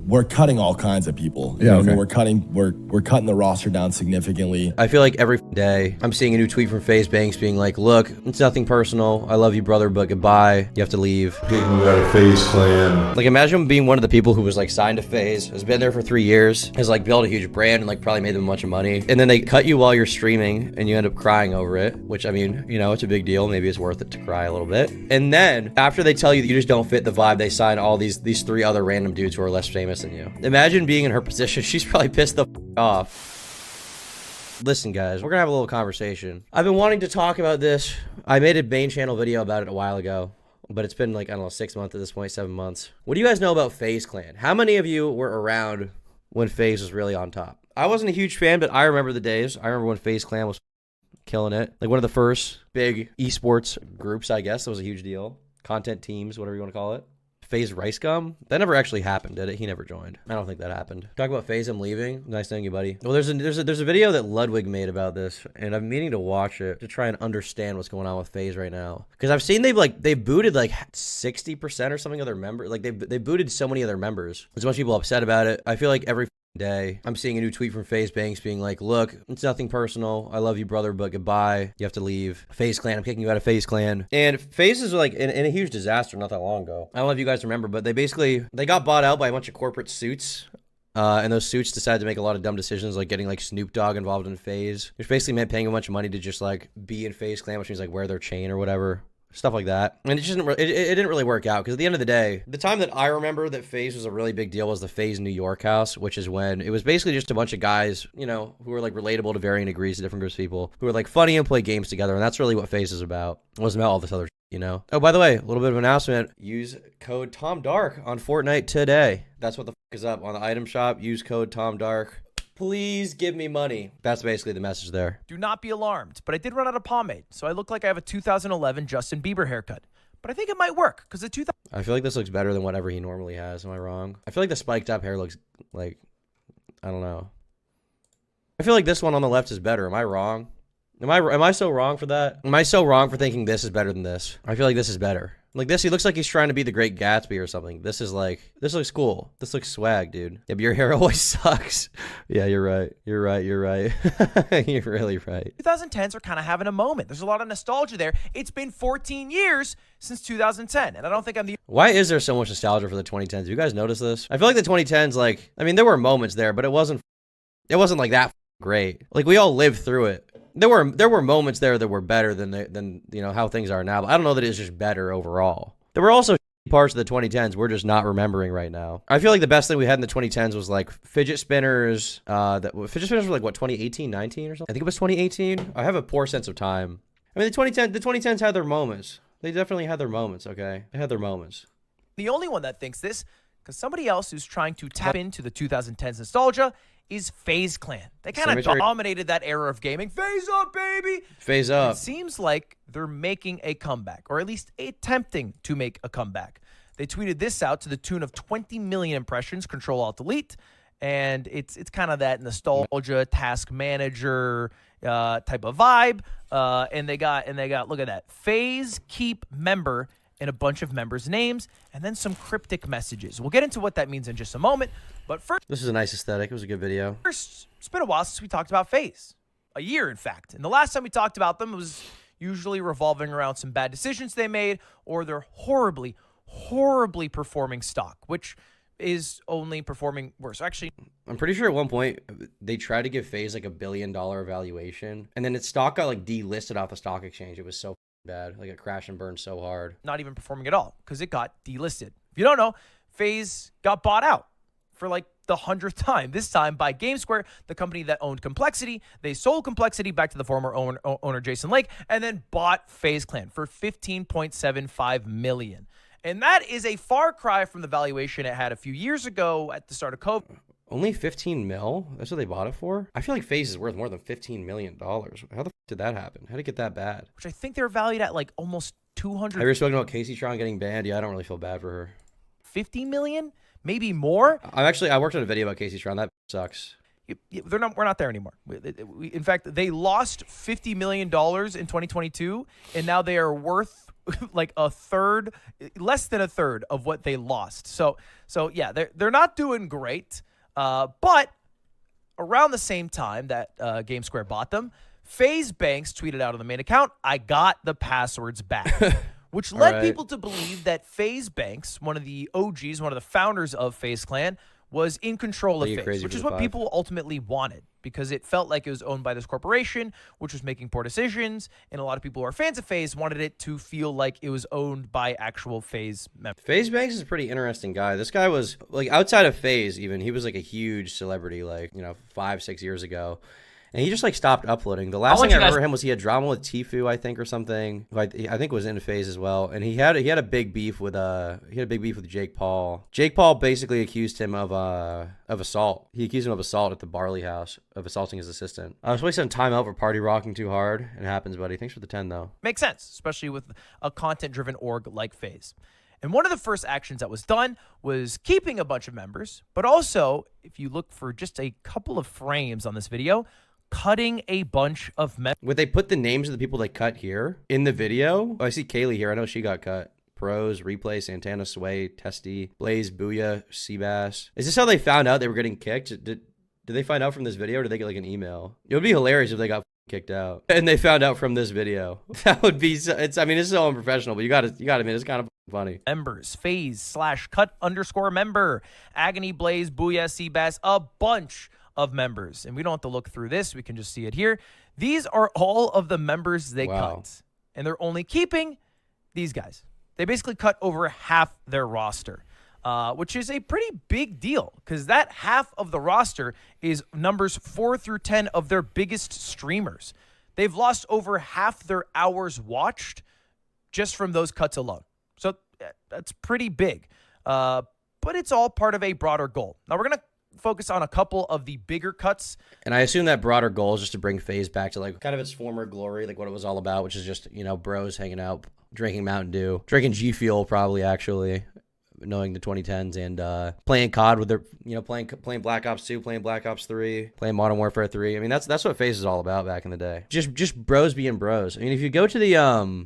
we're cutting all kinds of people. You know, okay. We're cutting the roster down significantly. I feel like every day I'm seeing a new tweet from FaZe Banks being like, look, it's nothing personal. I love you, brother, but goodbye. You have to leave. Kicking you out of FaZe Clan. Like, imagine being one of the people who was like signed to FaZe, has been there for 3 years, has like built a huge brand and like probably made them a bunch of money. And then they cut you while you're streaming and you end up crying over it, which I mean, you know, it's a big deal. Maybe it's worth it to cry a little bit. And then after they tell you that you just don't fit the vibe, they sign all these 3 other random dudes who are less famous than you. Imagine being in her position. She's probably pissed the off. Listen, guys, we're gonna have a little conversation. I've been wanting to talk about this. I made a main channel video about it a while ago, but it's been like, I don't know, 6 months at this point, 7 months. What do you guys know about FaZe Clan? How many of you were around when FaZe was really on top? I wasn't a huge fan, but I remember the days. I remember when FaZe Clan was killing it. Like one of the first big esports groups, I guess. That was a huge deal. Content teams, whatever you want to call it. FaZe Rice Gum? That never actually happened, did it? He never joined. I don't think that happened. Talk about FaZe, I'm leaving. Nice knowing you, buddy. Well, there's a video that Ludwig made about this, and I'm meaning to watch it to try and understand what's going on with FaZe right now. Because I've seen they've booted like 60% or something of their members. Like they booted so many of their members. There's a bunch of people upset about it. I feel like every day I'm seeing a new tweet from FaZe Banks being like, look, it's nothing personal. I love you, brother, but goodbye. You have to leave. FaZe Clan, I'm kicking you out of FaZe Clan. And FaZe is like in a huge disaster not that long ago. I don't know if you guys remember, but they got bought out by a bunch of corporate suits. And those suits decided to make a lot of dumb decisions, like getting like Snoop Dogg involved in FaZe, which basically meant paying a bunch of money to just like be in FaZe Clan, which means like wear their chain or whatever. Stuff like that. And it didn't really work out because at the end of the day, the time that I remember that FaZe was a really big deal was the FaZe New York house, which is when it was basically just a bunch of guys, you know, who were like relatable to varying degrees to different groups of people who were like funny and play games together. And that's really what FaZe is about. It wasn't about all this other shit, you know? Oh, by the way, a little bit of an announcement. Use code TomDark on Fortnite today. That's what the fuck is up on the item shop. Use code TomDark. Please give me money. That's basically the message there. Do not be alarmed, but I did run out of pomade, so I look like I have a 2011 Justin Bieber haircut. But I think it might work, because the 2000... I feel like this looks better than whatever he normally has. Am I wrong? I feel like the spiked up hair looks like... I don't know. I feel like this one on the left is better. Am I wrong? Am I so wrong for that? Am I so wrong for thinking this is better than this? I feel like this is better. Like this, he looks like he's trying to be the Great Gatsby or something. This is like, this looks cool. This looks swag, dude. Yeah, but your hair always sucks. Yeah, you're right. You're right. You're right. You're really right. 2010s are kind of having a moment. There's a lot of nostalgia there. It's been 14 years since 2010, and I don't think I'm the... Why is there so much nostalgia for the 2010s? Have you guys noticed this? I feel like the 2010s, like, I mean, there were moments there, but it wasn't like that great. Like, we all lived through it. There were moments there that were better than you know how things are now, but I don't know that it's just better overall. There were also parts of the 2010s we're just not remembering right now. I feel like the best thing we had in the 2010s was like fidget spinners. Fidget spinners were like what, 2018, 19 or something? I think it was 2018. I have a poor sense of time. I mean, the 2010s had their moments. They definitely had their moments. Okay, they had their moments. The only one that thinks this, because somebody else who's trying to tap into the 2010s nostalgia is FaZe Clan. They kind of dominated that era of gaming. FaZe up, baby! FaZe up. It seems like they're making a comeback, or at least attempting to make a comeback. They tweeted this out to the tune of 20 million impressions, Control-Alt-Delete, and it's kind of that nostalgia, task manager type of vibe. And they got, look at that, FaZe Keep member, and a bunch of members' names, and then some cryptic messages. We'll get into what that means in just a moment, but first... This is a nice aesthetic. It was a good video. First, it's been a while since we talked about FaZe. A year, in fact. And the last time we talked about them was usually revolving around some bad decisions they made, or their horribly, horribly performing stock, which is only performing worse. Actually, I'm pretty sure at one point they tried to give FaZe like $1 billion valuation, and then its stock got like delisted off the stock exchange. It was so bad. Like it crashed and burned so hard. Not even performing at all because it got delisted. If you don't know, FaZe got bought out for like the 100th time. This time by GameSquare, the company that owned Complexity. They sold Complexity back to the former owner Jason Lake, and then bought FaZe Clan for $15.75 million. And that is a far cry from the valuation it had a few years ago at the start of COVID. Only 15 mil? That's what they bought it for? I feel like FaZe is worth more than $15 million. How the f did that happen? How did it get that bad? Which I think they're valued at like almost 200. Have you spoken about Casey Tron getting banned? Yeah, I don't really feel bad for her. 50 million? Maybe more? I worked on a video about Casey Tron. That sucks. We're not there anymore. In fact, they lost $50 million in 2022, and now they are worth like a third, less than a third of what they lost. So yeah, they're not doing great. But around the same time that GameSquare bought them, FaZe Banks tweeted out on the main account, "I got the passwords back." Which led people to believe that FaZe Banks, one of the OGs, one of the founders of FaZe Clan, was in control of FaZe, which is what people ultimately wanted, because it felt like it was owned by this corporation, which was making poor decisions, and a lot of people who are fans of FaZe wanted it to feel like it was owned by actual FaZe members. FaZe Banks is a pretty interesting guy. This guy was, like, outside of FaZe even, he was like a huge celebrity, like, you know, 5-6 years ago. And he just like stopped uploading. The last thing I remember him was he had drama with Tfue, I think, or something. Who I think was into FaZe as well. And he had a big beef with Jake Paul. Jake Paul basically accused him of assault. He accused him of assault at the Barley House, of assaulting his assistant. So he sent time out for party rocking too hard. It happens, buddy. Thanks for the 10 though. Makes sense, especially with a content-driven org like FaZe. And one of the first actions that was done was keeping a bunch of members, but also, if you look for just a couple of frames on this video, cutting a bunch of members. Would they put the names of the people they cut here in the video? Oh, I see Kalle here. I know she got cut. Pros, Replay, Santana, Sway, Testy, Blaze, Booyah, Seabass. Is this how they found out they were getting kicked? Did they find out from this video, or did they get like an email? It would be hilarious if they got kicked out and they found out from this video. That would be so, I mean, it's so unprofessional, but you gotta admit, it's kind of funny. Members, FaZe/cut_member, Agony, Blaze, Booyah, Seabass, a bunch of members. And we don't have to look through this. We can just see it here. These are all of the members they cut. And they're only keeping these guys. They basically cut over half their roster, which is a pretty big deal, because that half of the roster is numbers 4 through 10 of their biggest streamers. They've lost over half their hours watched just from those cuts alone. So that's pretty big. But it's all part of a broader goal. Now we're going to focus on a couple of the bigger cuts. And I assume that broader goal is just to bring FaZe back to like kind of its former glory, like what it was all about, which is just, you know, bros hanging out, drinking Mountain Dew, drinking G Fuel probably, actually, knowing the 2010s, and playing COD with their, you know, playing Black Ops 2, playing Black Ops 3, playing Modern Warfare 3. I mean, that's what FaZe is all about back in the day. Just bros being bros. I mean, if you go to the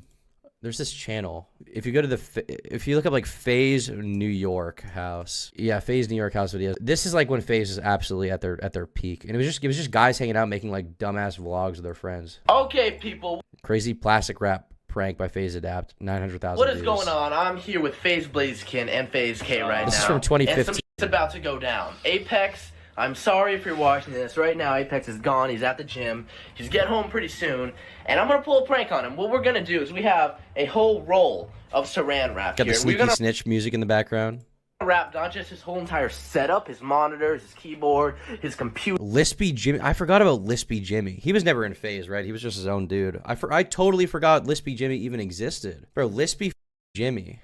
there's this channel. If you go to if you look up like FaZe New York House, yeah, FaZe New York House videos. This is like when FaZe is absolutely at their peak, and it was just guys hanging out making like dumbass vlogs with their friends. Okay, people. Crazy plastic wrap prank by FaZe Adapt, 900,000. What is going on? I'm here with FaZe Blazekin and FaZe K right now. This is from 2015. And some shit's about to go down. Apex, I'm sorry if you're watching this. Right now, Apex is gone. He's at the gym. He's getting home pretty soon. And I'm going to pull a prank on him. What we're going to do is we have a whole roll of saran wrap Got here. the sneaky snitch music in the background. Wrap not just his whole entire setup, his monitors, his keyboard, his computer. Lispy Jimmy. I forgot about Lispy Jimmy. He was never in FaZe, right? He was just his own dude. I totally forgot Lispy Jimmy even existed. Bro, Lispy Jimmy.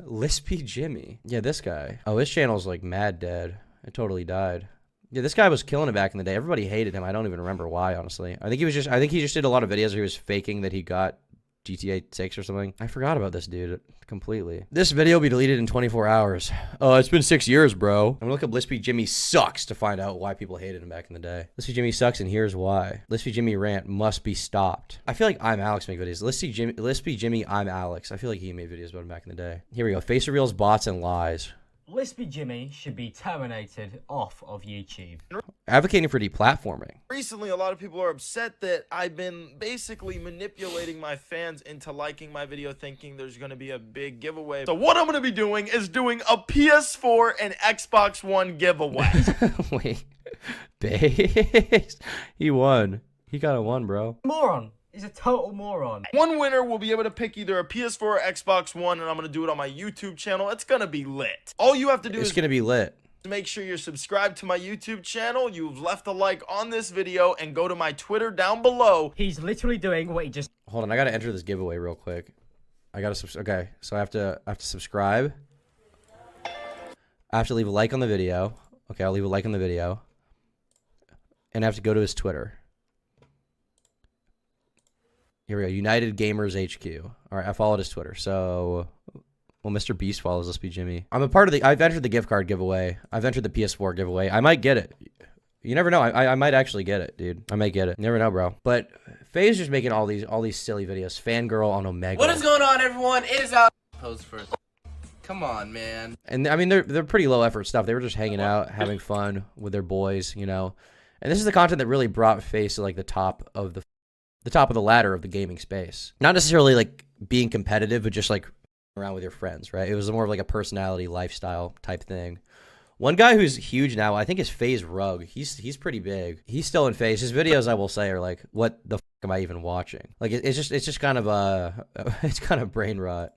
Lispy Jimmy. Yeah, this guy. Oh, his channel's like mad dead. It totally died. Yeah, this guy was killing it back in the day. Everybody hated him. I don't even remember why, honestly. I think he just did a lot of videos where he was faking that he got GTA 6 or something. I forgot about this dude completely. This video will be deleted in 24 hours. Oh, it's been 6 years, bro. I'm gonna look up Lispy Jimmy sucks to find out why people hated him back in the day. Lispy Jimmy sucks, and here's why. Lispy Jimmy rant must be stopped. I feel like I'm Alex make videos. Lispy Jimmy, I'm Alex. I feel like he made videos about him back in the day. Here we go. Face reveals, bots, and lies. Lispy Jimmy should be terminated off of YouTube. Advocating for deplatforming. Recently, a lot of people are upset that I've been basically manipulating my fans into liking my video, thinking there's going to be a big giveaway. So what I'm going to be doing is doing a PS4 and Xbox One giveaway. Wait. Base? He won. He got a 1, bro. Moron. He's a total moron. One winner will be able to pick either a PS4 or Xbox One, and I'm going to do it on my YouTube channel. It's going to be lit. All you have to do is going to be lit. Make sure you're subscribed to my YouTube channel, you've left a like on this video, and go to my Twitter down below. He's literally doing what he just... Hold on, I gotta enter this giveaway real quick. Okay, so I have to subscribe. I have to leave a like on the video. Okay, I'll leave a like on the video. And I have to go to his Twitter. Here we go, United Gamers HQ. All right, I followed his Twitter, so... Well, Mr. Beast follows Lispy Jimmy. I'm a part of the... I've entered the gift card giveaway. I've entered the PS4 giveaway. I might get it. You never know. I might actually get it, dude. I might get it. You never know, bro. But FaZe just making all these silly videos. Fangirl on Omega. What is going on, everyone? It is out. Pose first. Come on, man. And I mean, they're pretty low effort stuff. They were just hanging out, having fun with their boys, you know. And this is the content that really brought FaZe to like the top of the ladder of the gaming space. Not necessarily like being competitive, but just like around with your friends, right? It was more of like a personality, lifestyle type thing. One guy who's huge now, I think, is FaZe Rug. He's pretty big. He's still in FaZe. His videos, I will say, are like, what the f am I even watching? Like, it's just kind of it's kind of brain rot.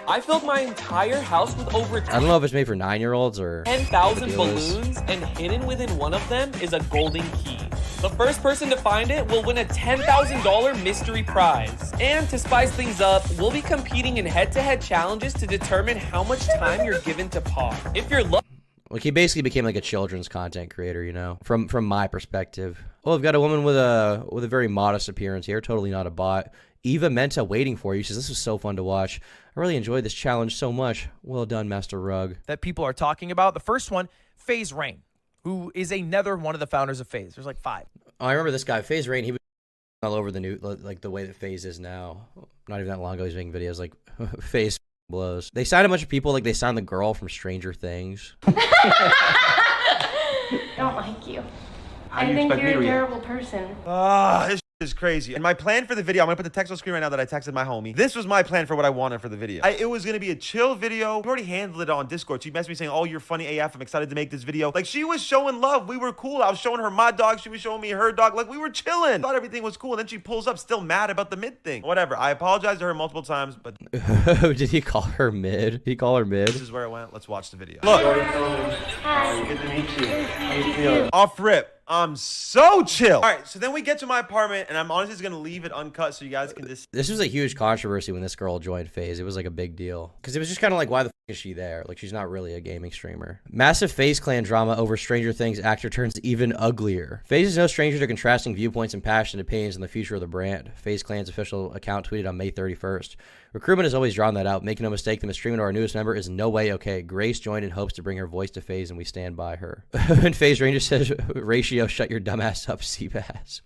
I filled my entire house with over I don't know if it's made for 9-year-olds or 10,000 balloons, and hidden within one of them is a golden key. The first person to find it will win a $10,000 mystery prize. And to spice things up, we'll be competing in head-to-head challenges to determine how much time you're given to pop. If you're lucky, like, he basically became like a children's content creator, you know, from my perspective. Well, we've got a woman with a very modest appearance here, totally not a bot. Eva Menta waiting for you. She says, this was so fun to watch. I really enjoyed this challenge so much. Well done, Master Rug. That people are talking about. The first one, FaZe Rain, who is another one of the founders of FaZe. There's like 5. Oh, I remember this guy, FaZe Rain. He was all over the new, like the way that FaZe is now. Not even that long ago, he's making videos like FaZe blows. They signed a bunch of people, like they signed the girl from Stranger Things. Don't like you. I think you're a terrible person. This is crazy. And my plan for the video, I'm gonna put the text on screen right now that I texted my homie. This was my plan for what I wanted for the video. It was gonna be a chill video. We already handled it on Discord. She messaged me saying, oh, you're funny AF. I'm excited to make this video. Like, she was showing love. We were cool. I was showing her my dog. She was showing me her dog. Like, we were chilling. Thought everything was cool. And then she pulls up still mad about the mid thing. Whatever. I apologized to her multiple times, but Did he call her mid? Did he call her mid? this is where it went. Let's watch the video. Look. Hi. Good to meet you. How you feeling? Off rip. I'm so chill. All right, so then we get to my apartment, and I'm honestly just gonna leave it uncut so you guys can just. This was a huge controversy when this girl joined FaZe. It was like a big deal because it was just kind of like, why the f is she there? Like, she's not really a gaming streamer. Massive FaZe Clan drama over Stranger Things actor turns even uglier. FaZe is no stranger to contrasting viewpoints and passionate opinions on the future of the brand. FaZe Clan's official account tweeted on May 31st. Recruitment has always drawn that out. Making no mistake, the mistreatment of our newest member is no way okay. Grace joined in hopes to bring her voice to FaZe, and we stand by her. And FaZe Ranger says, ratio, shut your dumbass up, Seabass.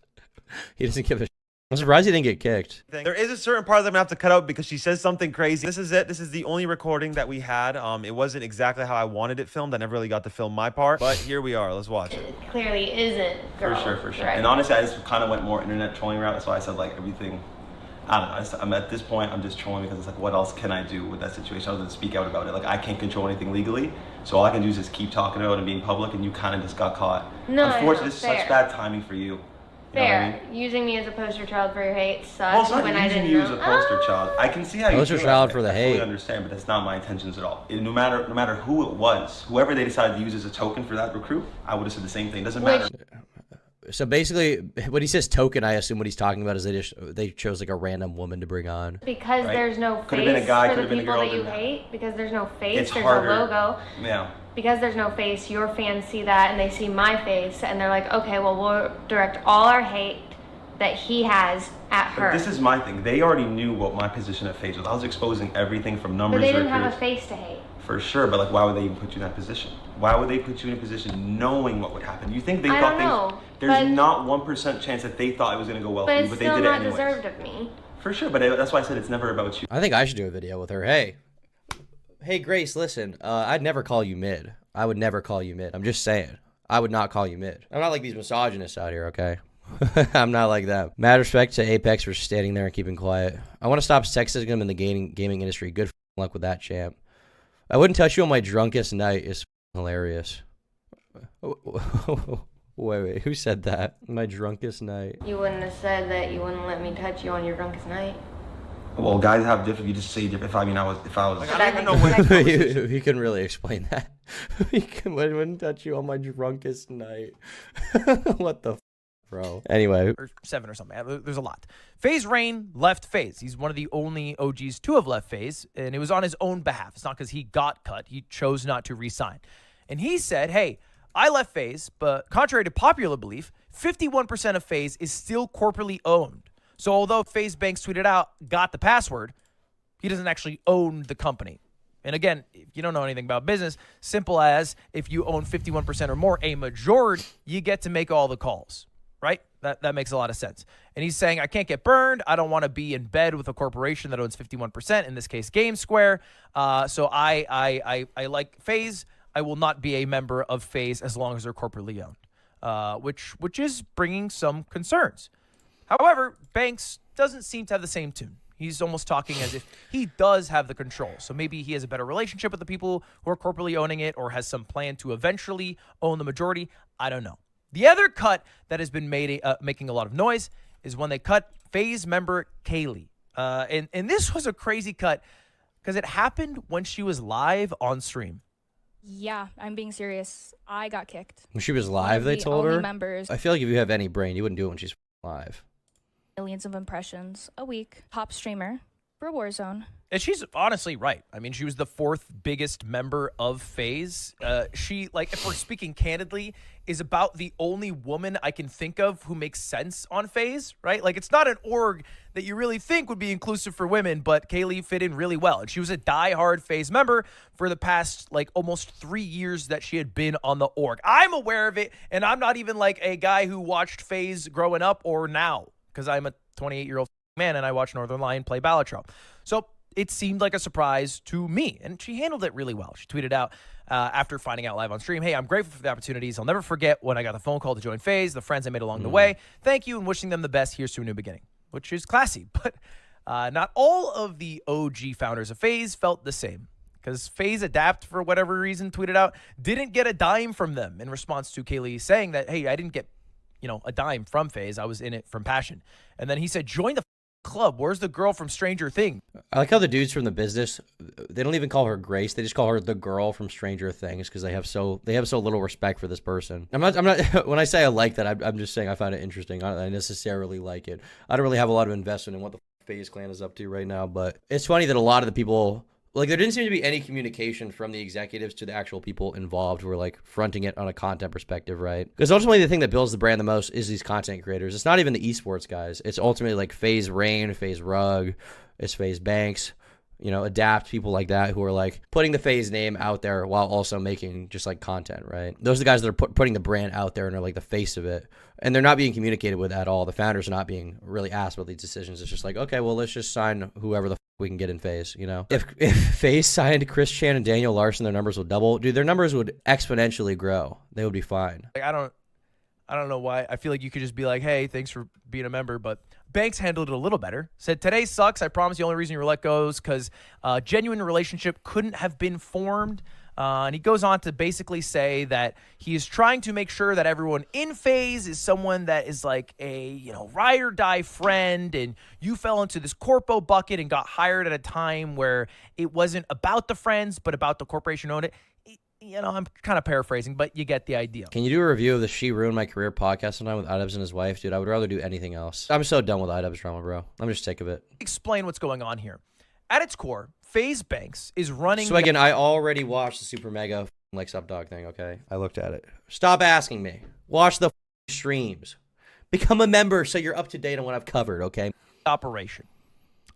He doesn't give a shit. I'm surprised he didn't get kicked. There is a certain part that I'm gonna have to cut out because she says something crazy. This is it. This is the only recording that we had. It wasn't exactly how I wanted it filmed. I never really got to film my part, but here we are. Let's watch it. It clearly isn't. Girl. For sure. Right. And honestly, I just kind of went more internet trolling route. That's why I said like everything. I don't know. I'm at this point, I'm just trolling because it's like, what else can I do with that situation other than speak out about it? Like, I can't control anything legally, so all I can do is just keep talking about it and being public. And you kind of just got caught. No, unfortunately, this is such bad timing for you. Fair. Using me as a poster child for your hate sucks. Well, it's not when I using didn't you know. as a poster child. I can see how you Poster feel child like for the I hate. fully understand, but that's not my intentions at all. No matter who it was, whoever they decided to use as a token for that recruit, I would have said the same thing. It doesn't matter. So basically, when he says token, I assume what he's talking about is they chose like a random woman to bring on. Because Right. there's no face Could've been a guy, for the could've been a people girl, that you didn't matter. hate. Because there's no face, It's there's harder. no logo. Yeah. Because there's no face, your fans see that and they see my face and they're like, okay, well, we'll direct all our hate that he has at her. But this is my thing. They already knew what my position at FaZe was. I was exposing everything from numbers. But they didn't have a recruits. face to hate. For sure, but like, why would they even put you in that position? Why would they put you in a position knowing what would happen? You think they I thought don't know, there's but- not 1% chance that they thought it was gonna go well But for you, it's but they still did it not anyways. deserved of me. For sure, but that's why I said it's never about you. I think I should do a video with her. Hey Grace, listen, I'd never call you mid. I would never call you mid. I'm just saying. I would not call you mid. I'm not like these misogynists out here, okay? I'm not like that. Mad respect to Apex for standing there and keeping quiet. I want to stop sexism in the gaming industry. Good luck with that, champ. I wouldn't touch you on my drunkest night is hilarious. Wait, who said that? My drunkest night. You wouldn't have said that you wouldn't let me touch you on your drunkest night. Well, guys have different. You just say different. If I was. Like, I don't even know when. He couldn't really explain that. He wouldn't touch you on my drunkest night. What the bro? Anyway. Or 7 or something. There's a lot. FaZe Rain left FaZe. He's one of the only OGs to have left FaZe, and it was on his own behalf. It's not because he got cut. He chose not to resign. And he said, hey, I left FaZe, but contrary to popular belief, 51% of FaZe is still corporately owned. So although FaZe Banks tweeted out, got the password, he doesn't actually own the company. And again, if you don't know anything about business, simple as if you own 51% or more, a majority, you get to make all the calls, right? That makes a lot of sense. And he's saying, I can't get burned. I don't want to be in bed with a corporation that owns 51%, in this case, Game Square. So I like FaZe. I will not be a member of FaZe as long as they're corporately owned, which is bringing some concerns. However, Banks doesn't seem to have the same tune. He's almost talking as if he does have the control. So maybe he has a better relationship with the people who are corporately owning it, or has some plan to eventually own the majority. I don't know. The other cut that has been making a lot of noise is when they cut FaZe member Kalle. And this was a crazy cut because it happened when she was live on stream. Yeah, I'm being serious. I got kicked. When she was live, they told her? Members. I feel like if you have any brain, you wouldn't do it when she's live. Millions of impressions a week. Top streamer for Warzone. And she's honestly right. I mean, she was the 4th biggest member of FaZe. She, like, if we're speaking candidly, is about the only woman I can think of who makes sense on FaZe, right? Like, it's not an org that you really think would be inclusive for women, but Kalle fit in really well. And she was a diehard FaZe member for the past, like, almost 3 years that she had been on the org. I'm aware of it, and I'm not even, like, a guy who watched FaZe growing up or now, because I'm a 28-year-old man and I watch Northern Lion play Balatro. So it seemed like a surprise to me, and she handled it really well. She tweeted out after finding out live on stream, hey, I'm grateful for the opportunities. I'll never forget when I got the phone call to join FaZe, the friends I made along the way. Thank you, and wishing them the best. Here's to a new beginning, which is classy. But not all of the OG founders of FaZe felt the same, because FaZe Adapt, for whatever reason, tweeted out, didn't get a dime from them in response to Kalle saying that, hey, I didn't get a dime from FaZe. I was in it from passion. And then he said, join the club. Where's the girl from Stranger Things? I like how the dudes from the business, they don't even call her Grace. They just call her the girl from Stranger Things because they have so little respect for this person. I'm not when I say I like that, I'm just saying I find it interesting. I don't necessarily like it. I don't really have a lot of investment in what the FaZe Clan is up to right now, but it's funny that a lot of the people, like, there didn't seem to be any communication from the executives to the actual people involved who were, like, fronting it on a content perspective, right? Because ultimately the thing that builds the brand the most is these content creators. It's not even the esports guys. It's ultimately, like, FaZe Rain, FaZe Rug, it's FaZe Banks, Adapt, people like that who are, like, putting the FaZe name out there while also making just, like, content, right? Those are the guys that are putting the brand out there and are, like, the face of it. And they're not being communicated with at all. The founders are not being really asked about these decisions. It's just like, okay, well, let's just sign whoever the we can get in FaZe, If FaZe signed Chris Chan and Daniel Larson, their numbers would double. Dude, their numbers would exponentially grow. They would be fine. Like, I don't know why. I feel like you could just be like, hey, thanks for being a member. But Banks handled it a little better. Said, today sucks. I promise the only reason you were let go is because a genuine relationship couldn't have been formed. And he goes on to basically say that he is trying to make sure that everyone in FaZe is someone that is like a, ride or die friend, and you fell into this corpo bucket and got hired at a time where it wasn't about the friends, but about the corporation owned it. I'm kind of paraphrasing, but you get the idea. Can you do a review of the She Ruined My Career podcast sometime with Idubbbz and his wife? Dude, I would rather do anything else. I'm so done with Idubbbz drama, bro. I'm just sick of it. Explain what's going on here. At its core, FaZe Banks is running... So again, I already watched the Super Mega like Sub Dog thing, okay? I looked at it. Stop asking me. Watch the streams. Become a member so you're up to date on what I've covered, okay? Operation.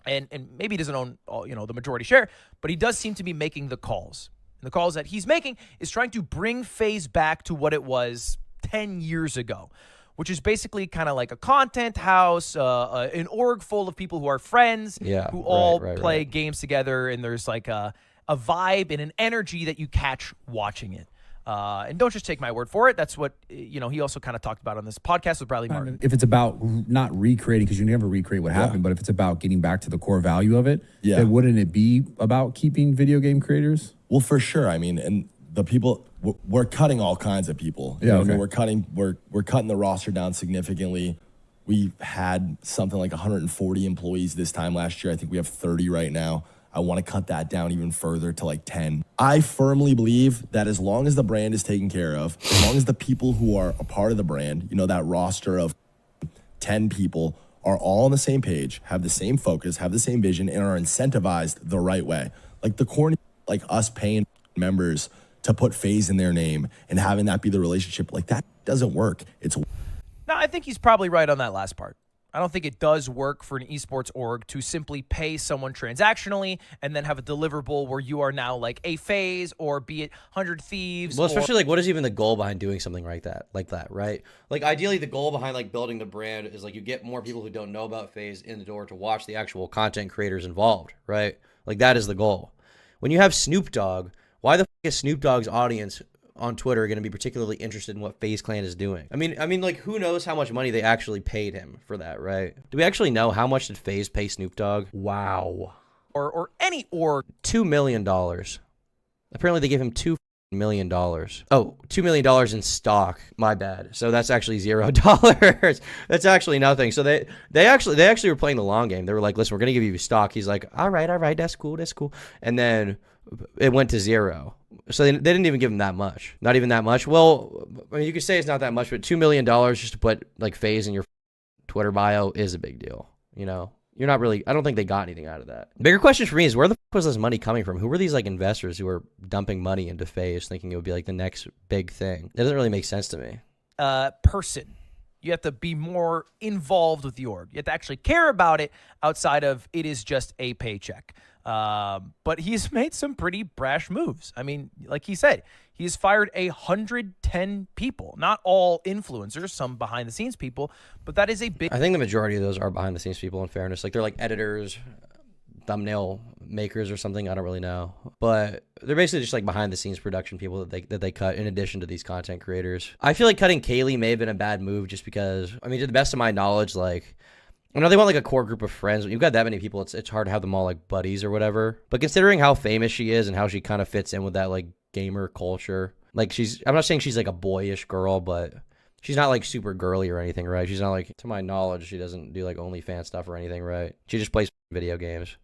And maybe he doesn't own all, the majority share, but he does seem to be making the calls. And the calls that he's making is trying to bring FaZe back to what it was 10 years ago, which is basically kind of like a content house, an org full of people who are friends, who all play games together, and there's like a vibe and an energy that you catch watching it. And don't just take my word for it. That's what, he also kind of talked about on this podcast with Bradley Martin. If it's about not recreating, because you never recreate what happened, but if it's about getting back to the core value of it, then wouldn't it be about keeping video game creators? Well, for sure. I mean, and the people, we're cutting all kinds of people. I mean, we're cutting the roster down significantly. We had something like 140 employees this time last year. I think we have 30 right now. I want to cut that down even further to like 10. I firmly believe that as long as the brand is taken care of, as long as the people who are a part of the brand, that roster of 10 people are all on the same page, have the same focus, have the same vision, and are incentivized the right way. Like the corny, like us paying members to put FaZe in their name and having that be the relationship, like that doesn't work. No, I think he's probably right on that last part. I don't think it does work for an esports org to simply pay someone transactionally and then have a deliverable where you are now like a FaZe or be it 100 Thieves. Well, especially like what is even the goal behind doing something like that, right? Like ideally the goal behind like building the brand is like you get more people who don't know about FaZe in the door to watch the actual content creators involved, right? Like that is the goal. When you have Snoop Dogg, why the f is Snoop Dogg's audience on Twitter going to be particularly interested in what FaZe Clan is doing? I mean, like, who knows how much money they actually paid him for that, right? Do we actually know how much did FaZe pay Snoop Dogg? Wow. Or any org. $2 million. Apparently they gave him $2 million. Oh, $2 million in stock. My bad. So that's actually $0. That's actually nothing. So they actually were playing the long game. They were like, listen, we're going to give you stock. He's like, all right, that's cool. And then it went to 0. So they didn't even give him that much. Not even that much. Well, I mean, you could say it's not that much, but $2 million just to put like FaZe in your Twitter bio is a big deal. You know, you're not really, I don't think they got anything out of that. Bigger question for me is where the f was this money coming from? Who were these like investors who were dumping money into FaZe thinking it would be like the next big thing? It doesn't really make sense to me. Person. You have to be more involved with the org. You have to actually care about it outside of it is just a paycheck. But he's made some pretty brash moves. I mean, like he said, he's fired 110 people, not all influencers, some behind the scenes people, but that is a big. I think the majority of those are behind the scenes people, in fairness. Like they're like editors, thumbnail makers or something. I don't really know, but they're basically just like behind the scenes production people that they cut in addition to these content creators. I feel like cutting Kalle may have been a bad move just because, I mean, to the best of my knowledge, like, I know they want like a core group of friends. When you've got that many people, it's hard to have them all like buddies or whatever. But considering how famous she is and how she kind of fits in with that like gamer culture, like I'm not saying she's like a boyish girl, but she's not like super girly or anything, right? She's not like, to my knowledge, she doesn't do like OnlyFans stuff or anything, right? She just plays video games.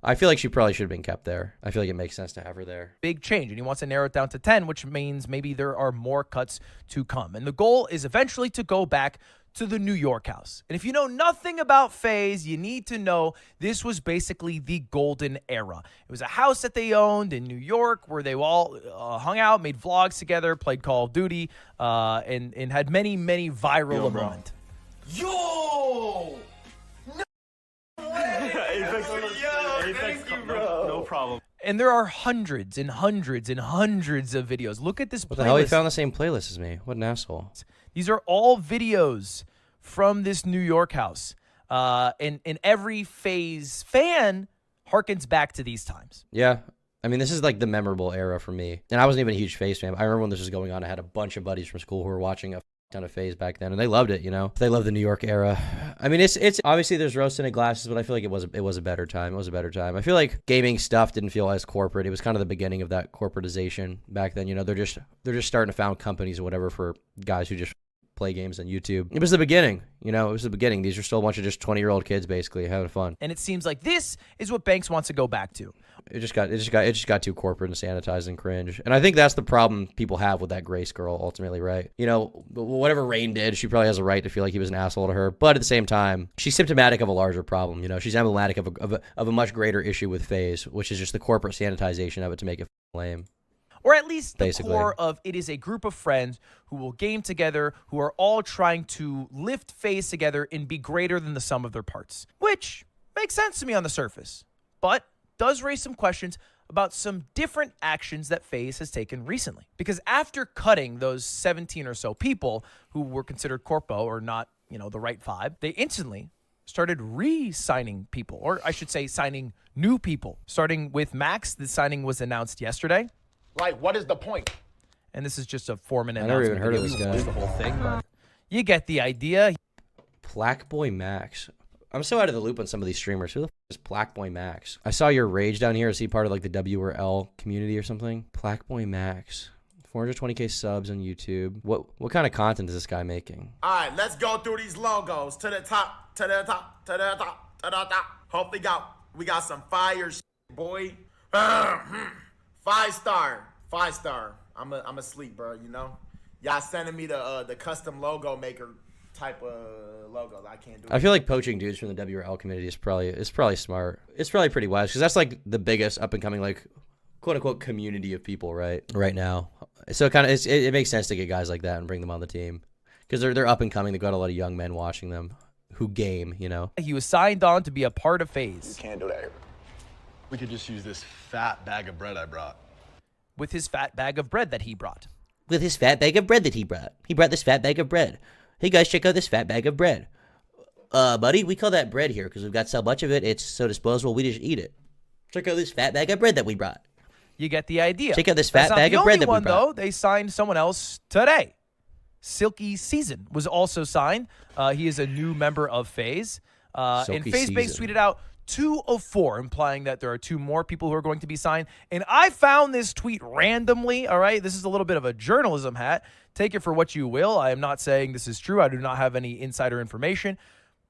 I feel like she probably should have been kept there. I feel like it makes sense to have her there. Big change, and he wants to narrow it down to 10, which means maybe there are more cuts to come. And the goal is eventually to go back to the New York house. And if you know nothing about FaZe, you need to know this was basically the golden era. It was a house that they owned in New York where they all hung out, made vlogs together, played Call of Duty, and had many, many viral moments. Yo! Thank you, bro. No problem. And there are hundreds and hundreds and hundreds of videos. Look at this playlist. What the hell, he found the same playlist as me? What an asshole. These are all videos from this New York house. And every FaZe fan harkens back to these times. Yeah. I mean, this is like the memorable era for me. And I wasn't even a huge FaZe fan. I remember when this was going on, I had a bunch of buddies from school who were watching a ton of FaZe back then, and they loved it, you know? They loved the New York era. I mean, it's obviously there's rose-tinted glasses, but I feel like it was a better time. It was a better time. I feel like gaming stuff didn't feel as corporate. It was kind of the beginning of that corporatization back then, you know? They're just starting to found companies or whatever for guys who just play games on YouTube. It was the beginning, you know? It was the beginning. These are still a bunch of just 20-year-old kids basically having fun. And it seems like this is what Banks wants to go back to. It just got too corporate and sanitized and cringe. And I think that's the problem people have with that Grace girl ultimately, right? You know, whatever Rain did, she probably has a right to feel like he was an asshole to her. But at the same time, she's symptomatic of a larger problem, you know? She's emblematic of a much greater issue with FaZe, which is just the corporate sanitization of it to make it lame. Or at least the Basically. core of it is a group of friends who will game together, who are all trying to lift FaZe together and be greater than the sum of their parts. Which makes sense to me on the surface, but does raise some questions about some different actions that FaZe has taken recently. Because after cutting those 17 or so people who were considered corpo or not, you know, the right vibe, they instantly started re-signing people, or I should say signing new people. Starting with Max, the signing was announced yesterday. Like, what is the point? And this is just a 4-minute I never even announcement. heard of this guy. The whole thing, but you get the idea. Blackboy Max. I'm so out of the loop on some of these streamers. Who the f is Blackboy Max? I saw your rage down here. Is he part of like the W or L community or something? Blackboy Max. 420K subs on YouTube. What kind of content is this guy making? All right, let's go through these logos to the top, to the top, to the top, to the top. Hope we got some fire, boy. 5-star. I'm asleep, bro. You know, y'all sending me the custom logo maker type of logos. I can't do it. I feel like poaching dudes from the W or L community is probably smart. It's probably pretty wise because that's like the biggest up and coming like quote unquote community of people right now. So it makes sense to get guys like that and bring them on the team because they're up and coming. They've got a lot of young men watching them who game, you know? He was signed on to be a part of FaZe. Can't do that here. We could just use this fat bag of bread I brought. With his fat bag of bread that he brought. With his fat bag of bread that he brought. He brought this fat bag of bread. Hey guys, check out this fat bag of bread. Buddy, we call that bread here because we've got so much of it, it's so disposable, we just eat it. Check out this fat bag of bread that we brought. You get the idea. Check out this fat bag of bread that we brought. Though, they signed someone else today. Silky Season was also signed. He is a new member of FaZe. And FaZe Base tweeted out 2 of 4, implying that there are 2 more people who are going to be signed. And I found this tweet randomly, all right? This is a little bit of a journalism hat. Take it for what you will. I am not saying this is true. I do not have any insider information.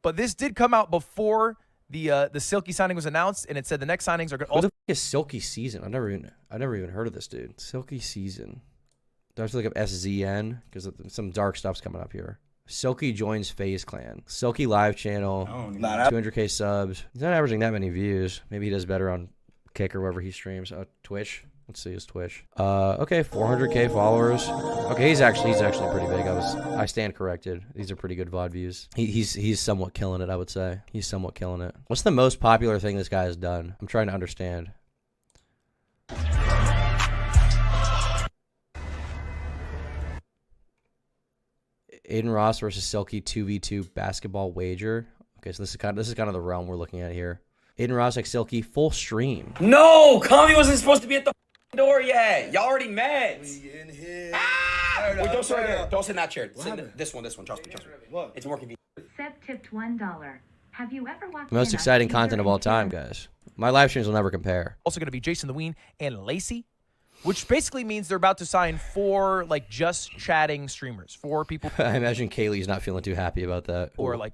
But this did come out before the Silky signing was announced, and it said the next signings are going to also... Who the fuck is Silky Season? I've never even heard of this dude. Silky Season. Do I have to look up SZN? Because some dark stuff's coming up here. Silky joins FaZe Clan. Silky live channel. 200K subs. He's not averaging that many views. Maybe he does better on Kick or wherever he streams. Twitch. Let's see his Twitch. Okay, 400K followers. Okay, he's actually pretty big. I stand corrected. These are pretty good VOD views. He's somewhat killing it, I would say. He's somewhat killing it. What's the most popular thing this guy has done? I'm trying to understand. Aiden Ross versus Silky 2v2 basketball wager. Okay, so this is kind of the realm we're looking at here. Aiden Ross like Silky full stream. No, Kami wasn't supposed to be at the door yet. Y'all already met. We in here. Ah! Wait, don't sit right there. Don't sit in that chair. Sit in this one. Trust me. What? It's more convenient. Seth tipped $1. Have you ever watched the most exciting content of all time, guys. My live streams will never compare. Also going to be Jason the Ween and Lacey, which basically means they're about to sign 4 like just chatting streamers, 4 people. I imagine Kaylee's not feeling too happy about that. Or like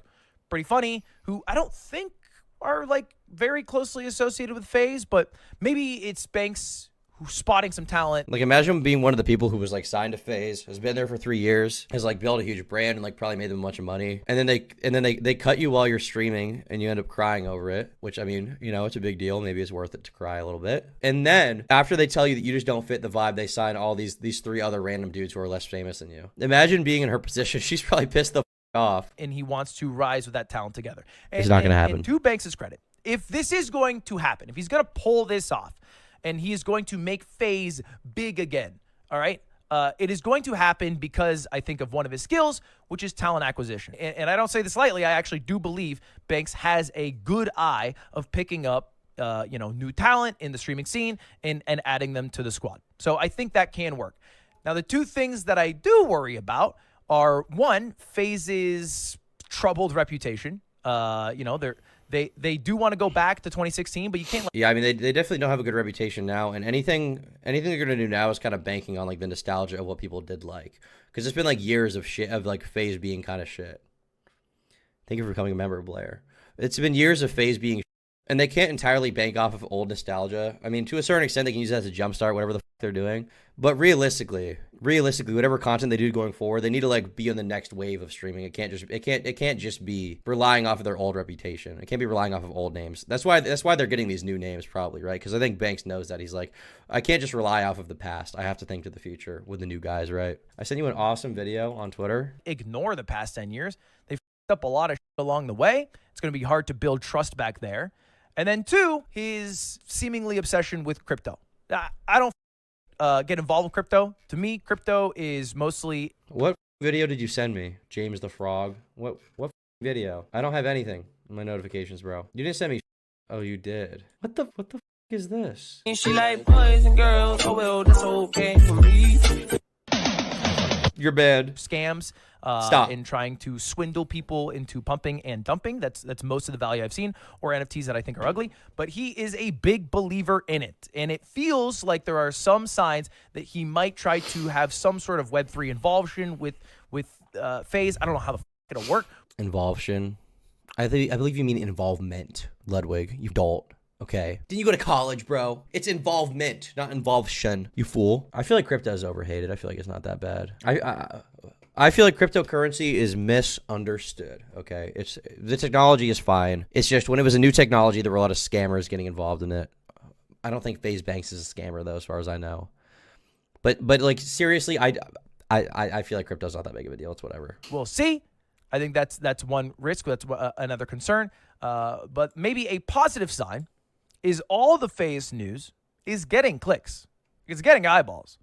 pretty funny, who I don't think are like very closely associated with FaZe, but maybe it's Banks who's spotting some talent. Like imagine being one of the people who was like signed to FaZe, has been there for 3 years, has like built a huge brand and like probably made them a bunch of money, and then they cut you while you're streaming and you end up crying over it, which I mean, you know, it's a big deal. Maybe it's worth it to cry a little bit. And then after they tell you that you just don't fit the vibe, they sign all these 3 other random dudes who are less famous than you. Imagine being in her position. She's probably pissed the off. And he wants to rise with that talent together. And, it's not going to happen. And to Banks' credit, if this is going to happen, if he's going to pull this off, and he is going to make FaZe big again, all right? It is going to happen because I think of one of his skills, which is talent acquisition. And I don't say this lightly. I actually do believe Banks has a good eye of picking up, new talent in the streaming scene and adding them to the squad. So I think that can work. Now, the 2 things that I do worry about are, 1, FaZe's troubled reputation. They do want to go back to 2016, but you can't. Yeah, I mean, they definitely don't have a good reputation now, and anything they're gonna do now is kind of banking on like the nostalgia of what people did like, because it's been like years of shit of like FaZe being kind of shit. Thank you for becoming a member, Blair. It's been years of FaZe being, and they can't entirely bank off of old nostalgia. I mean, to a certain extent, they can use that as a jumpstart, whatever the fuck they're doing. But realistically, whatever content they do going forward, they need to like be on the next wave of streaming. It can't just be relying off of their old reputation. It can't be relying off of old names. That's why they're getting these new names probably, right? Because I think Banks knows that. He's like, I can't just rely off of the past. I have to think to the future with the new guys, right? I sent you an awesome video on Twitter. Ignore the past 10 years. They f***ed up a lot of shit along the way. It's going to be hard to build trust back there. And then 2, his seemingly obsession with crypto. I don't get involved with crypto. To me, crypto is mostly... What video did you send me? James the Frog? What video? I don't have anything in my notifications, bro. You didn't send me... Oh, you did. What the is this? She like boys and girls. Oh, well, that's okay for me. You're bad. Scams. Stop. In trying to swindle people into pumping and dumping. That's most of the value I've seen, or NFTs that I think are ugly. But he is a big believer in it, and it feels like there are some signs that he might try to have some sort of Web3 involvement with FaZe. I don't know how the f it'll work. Involvement. I believe you mean involvement, Ludwig. You don't. Okay. Didn't you go to college, bro? It's involvement, not involvement. You fool. I feel like crypto is overhated. I feel like it's not that bad. I feel like cryptocurrency is misunderstood, okay? The technology is fine. It's just when it was a new technology, there were a lot of scammers getting involved in it. I don't think FaZe Banks is a scammer, though, as far as I know. But like, seriously, I feel like crypto's not that big of a deal. It's whatever. We'll see. I think that's one risk. That's another concern. But maybe a positive sign is all the FaZe news is getting clicks. It's getting eyeballs.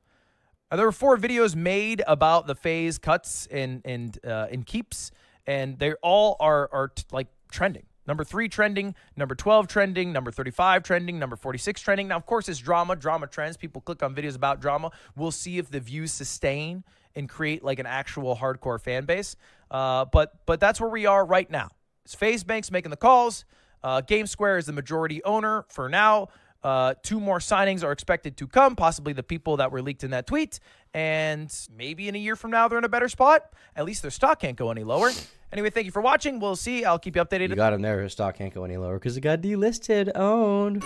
There were 4 videos made about the FaZe cuts and keeps, and they all are like trending. Number 3 trending, number 12 trending, number 35 trending, number 46 trending. Now, of course, it's drama. Drama trends. People click on videos about drama. We'll see if the views sustain and create like an actual hardcore fan base. But that's where we are right now. It's FaZe Bank's making the calls. Game Square is the majority owner for now. 2 more signings are expected to come, possibly the people that were leaked in that tweet. And maybe in a year from now, they're in a better spot. At least their stock can't go any lower. Anyway, thank you for watching. We'll see. I'll keep you updated. You got him there. His stock can't go any lower because it got delisted. Owned.